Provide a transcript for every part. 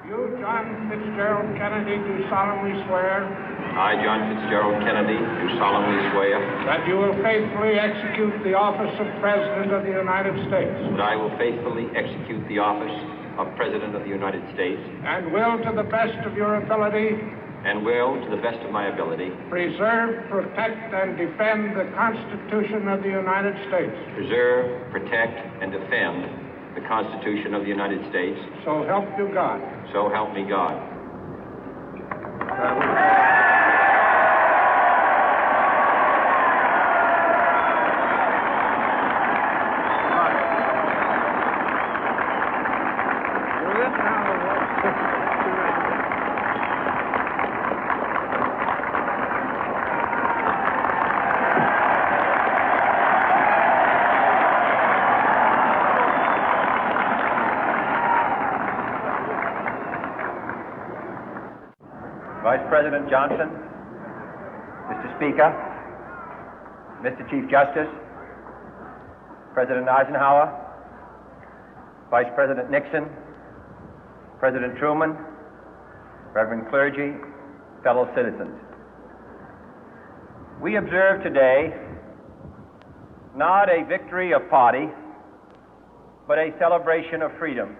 You, John Fitzgerald Kennedy, do solemnly swear. I, John Fitzgerald Kennedy, do solemnly swear. That you will faithfully execute the office of President of the United States. That I will faithfully execute the office of President of the United States. And will, to the best of your ability. And will, to the best of my ability. Preserve, protect, and defend the Constitution of the United States. Preserve, protect, and defend the Constitution of the United States. So help you God. So help me God. Vice President Johnson, Mr. Speaker, Mr. Chief Justice, President Eisenhower, Vice President Nixon, President Truman, Reverend clergy, fellow citizens. We observe today not a victory of party, but a celebration of freedom,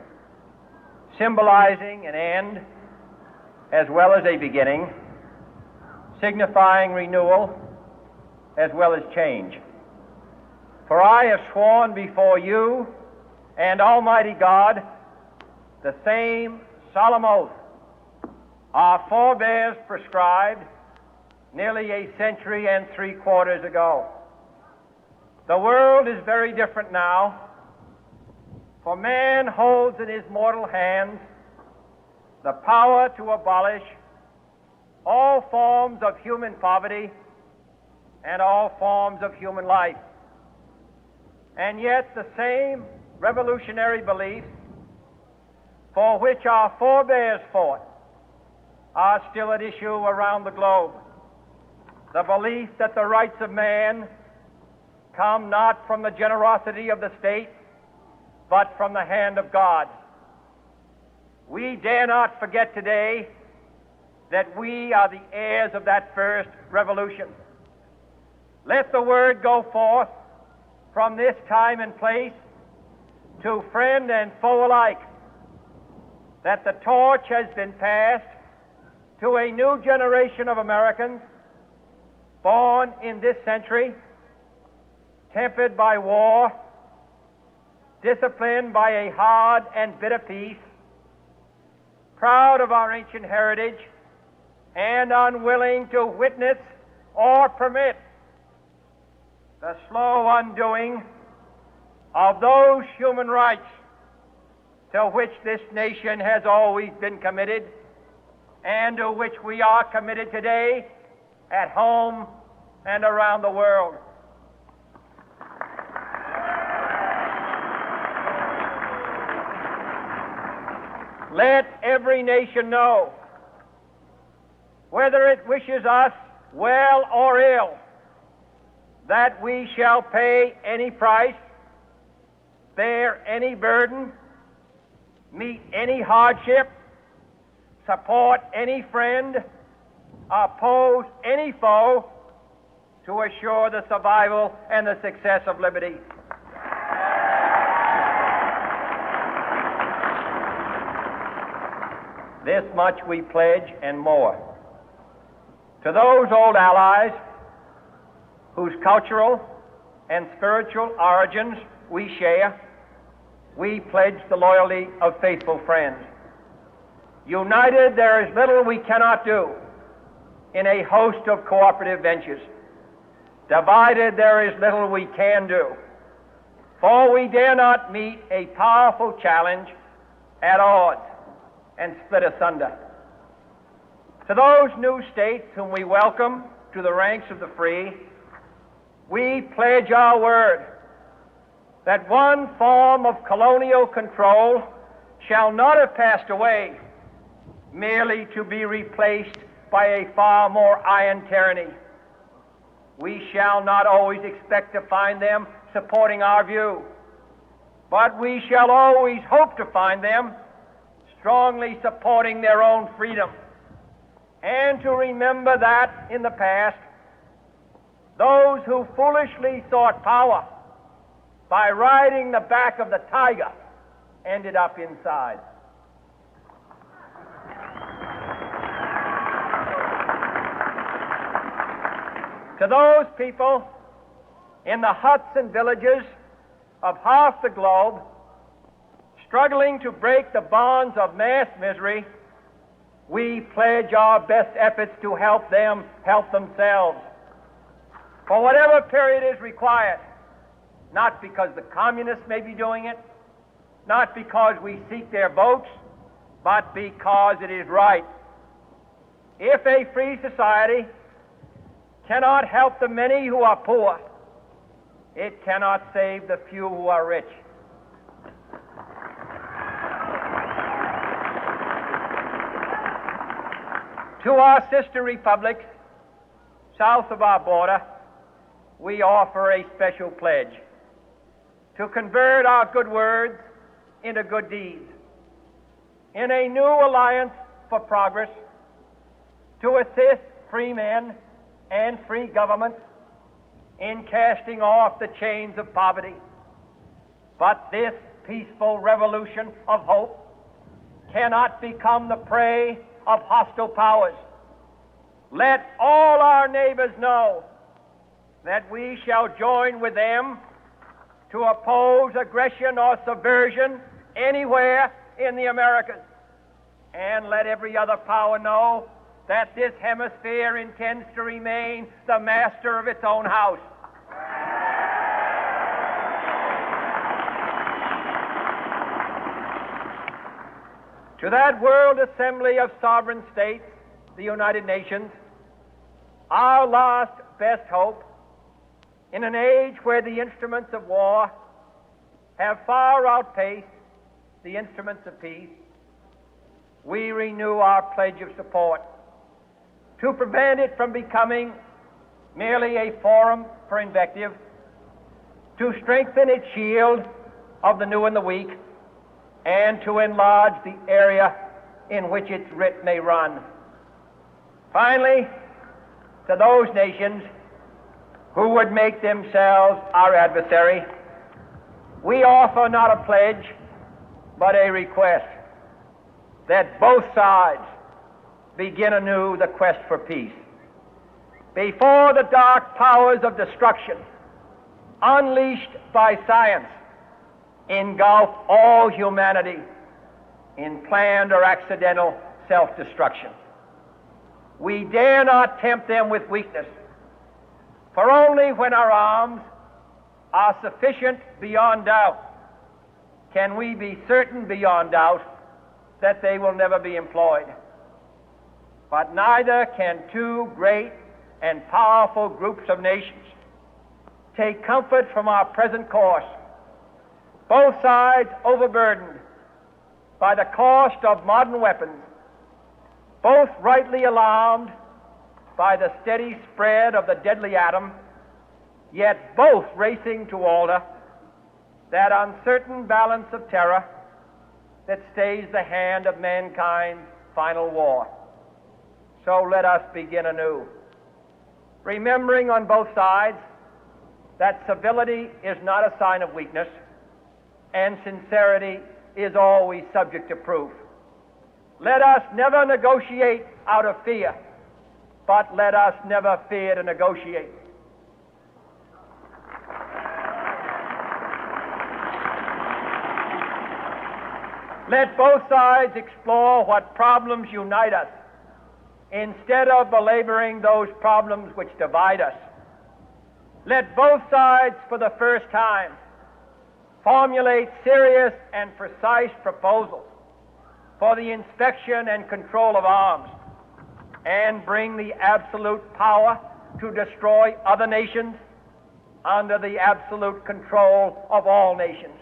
symbolizing an end as well as a beginning, signifying renewal as well as change. For I have sworn before you and Almighty God the same solemn oath our forebears prescribed nearly a century and 3/4 ago. The world is very different now, for man holds in his mortal hands the power to abolish all forms of human poverty and all forms of human life. And yet the same revolutionary beliefs for which our forebears fought are still at issue around the globe. The belief that the rights of man come not from the generosity of the state, but from the hand of God. We dare not forget today that we are the heirs of that first revolution. Let the word go forth from this time and place to friend and foe alike that the torch has been passed to a new generation of Americans born in this century, tempered by war, disciplined by a hard and bitter peace, proud of our ancient heritage, and unwilling to witness or permit the slow undoing of those human rights to which this nation has always been committed and to which we are committed today at home and around the world. Let every nation know, whether it wishes us well or ill, that we shall pay any price, bear any burden, meet any hardship, support any friend, oppose any foe to assure the survival and the success of liberty. This much we pledge and more. To those old allies whose cultural and spiritual origins we share, we pledge the loyalty of faithful friends. United, there is little we cannot do in a host of cooperative ventures. Divided, there is little we can do, for we dare not meet a powerful challenge at odds and split asunder. To those new states whom we welcome to the ranks of the free, we pledge our word that one form of colonial control shall not have passed away, merely to be replaced by a far more iron tyranny. We shall not always expect to find them supporting our view, but we shall always hope to find them strongly supporting their own freedom, and to remember that in the past, those who foolishly sought power by riding the back of the tiger ended up inside. To those people in the huts and villages of half the globe struggling to break the bonds of mass misery, we pledge our best efforts to help them help themselves for whatever period is required, not because the communists may be doing it, not because we seek their votes, but because it is right. If a free society cannot help the many who are poor, it cannot save the few who are rich. To our sister republics south of our border, we offer a special pledge to convert our good words into good deeds, in a new alliance for progress, to assist free men and free governments in casting off the chains of poverty. But this peaceful revolution of hope cannot become the prey of hostile powers. Let all our neighbors know that we shall join with them to oppose aggression or subversion anywhere in the Americas. And let every other power know that this hemisphere intends to remain the master of its own house. To that World Assembly of Sovereign States, the United Nations, our last best hope, in an age where the instruments of war have far outpaced the instruments of peace, we renew our pledge of support to prevent it from becoming merely a forum for invective, to strengthen its shield of the new and the weak, and to enlarge the area in which its writ may run. Finally, to those nations who would make themselves our adversary, we offer not a pledge, but a request that both sides begin anew the quest for peace. Before the dark powers of destruction, unleashed by science, engulf all humanity in planned or accidental self-destruction, we dare not tempt them with weakness, for only when our arms are sufficient beyond doubt can we be certain beyond doubt that they will never be employed. But neither can two great and powerful groups of nations take comfort from our present course, both sides overburdened by the cost of modern weapons, both rightly alarmed by the steady spread of the deadly atom, yet both racing to alter that uncertain balance of terror that stays the hand of mankind's final war. So let us begin anew, remembering on both sides that civility is not a sign of weakness, and sincerity is always subject to proof. Let us never negotiate out of fear, but let us never fear to negotiate. Let both sides explore what problems unite us, instead of belaboring those problems which divide us. Let both sides, for the first time, formulate serious and precise proposals for the inspection and control of arms, and bring the absolute power to destroy other nations under the absolute control of all nations.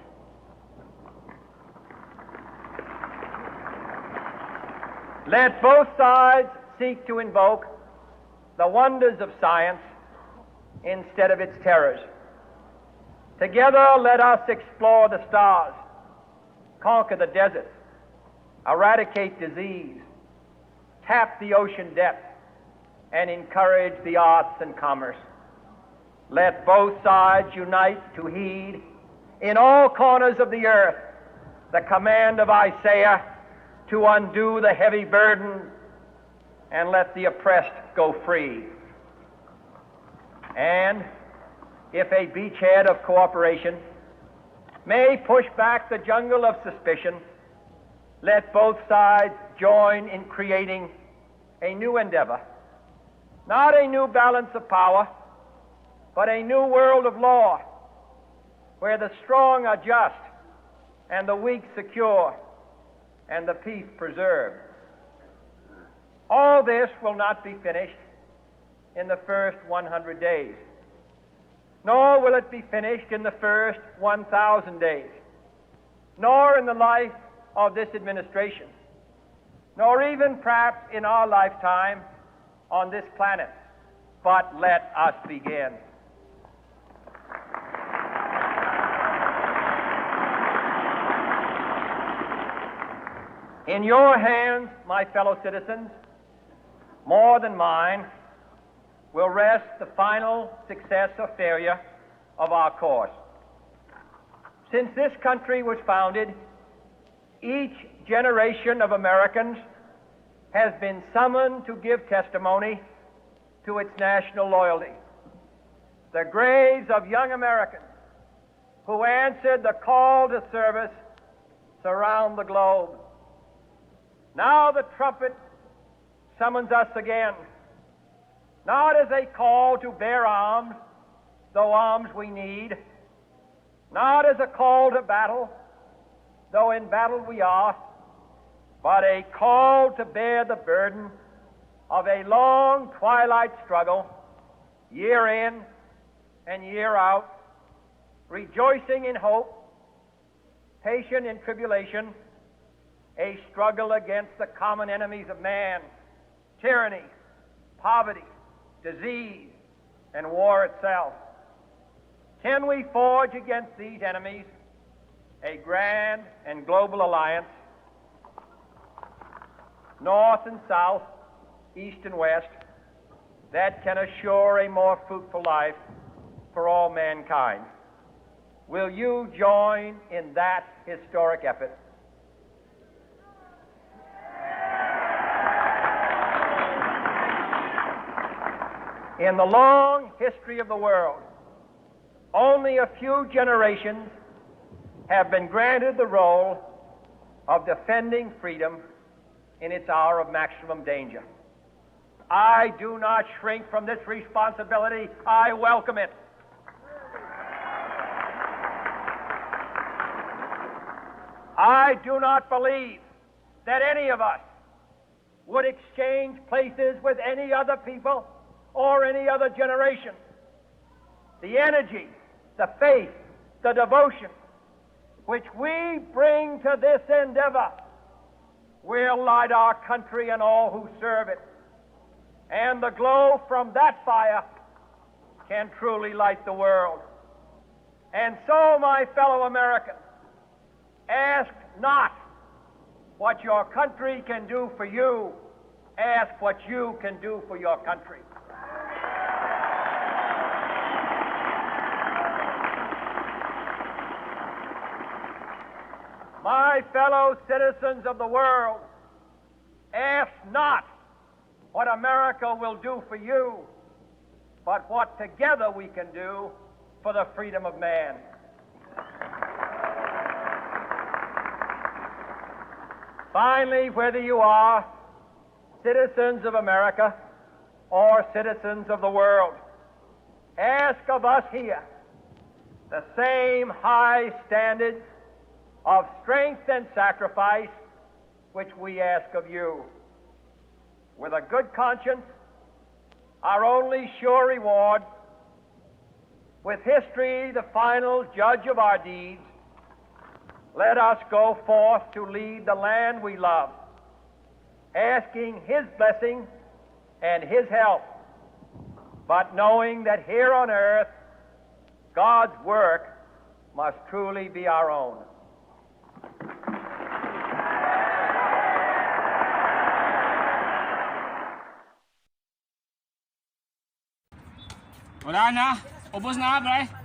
Let both sides seek to invoke the wonders of science instead of its terrors. Together, let us explore the stars, conquer the deserts, eradicate disease, tap the ocean depth, and encourage the arts and commerce. Let both sides unite to heed in all corners of the earth the command of Isaiah to undo the heavy burden and let the oppressed go free. And if a beachhead of cooperation may push back the jungle of suspicion, let both sides join in creating a new endeavor, not a new balance of power, but a new world of law, where the strong are just and the weak secure and the peace preserved. All this will not be finished in the first 100 days, nor will it be finished in the first 1,000 days, nor in the life of this administration, nor even perhaps in our lifetime on this planet. But let us begin. In your hands, my fellow citizens, more than mine, will rest the final success or failure of our course. Since this country was founded, each generation of Americans has been summoned to give testimony to its national loyalty. The graves of young Americans who answered the call to service surround the globe. Now the trumpet summons us again, not as a call to bear arms, though arms we need, not as a call to battle, though in battle we are, but a call to bear the burden of a long twilight struggle, year in and year out, rejoicing in hope, patient in tribulation, a struggle against the common enemies of man, tyranny, poverty, disease, and war itself. Can we forge against these enemies a grand and global alliance, north and south, east and west, that can assure a more fruitful life for all mankind? Will you join in that historic effort? In the long history of the world, only a few generations have been granted the role of defending freedom in its hour of maximum danger. I do not shrink from this responsibility. I welcome it. I do not believe that any of us would exchange places with any other people or any other generation. The energy, the faith, the devotion which we bring to this endeavor will light our country and all who serve it. And the glow from that fire can truly light the world. And so, my fellow Americans, ask not what your country can do for you. Ask what you can do for your country. My fellow citizens of the world, ask not what America will do for you, but what together we can do for the freedom of man. Finally, whether you are citizens of America or citizens of the world, ask of us here the same high standards of strength and sacrifice which we ask of you. With a good conscience, our only sure reward, with history the final judge of our deeds, let us go forth to lead the land we love, asking His blessing and His help, but knowing that here on earth, God's work must truly be our own. Wala na. Ubos na, pre.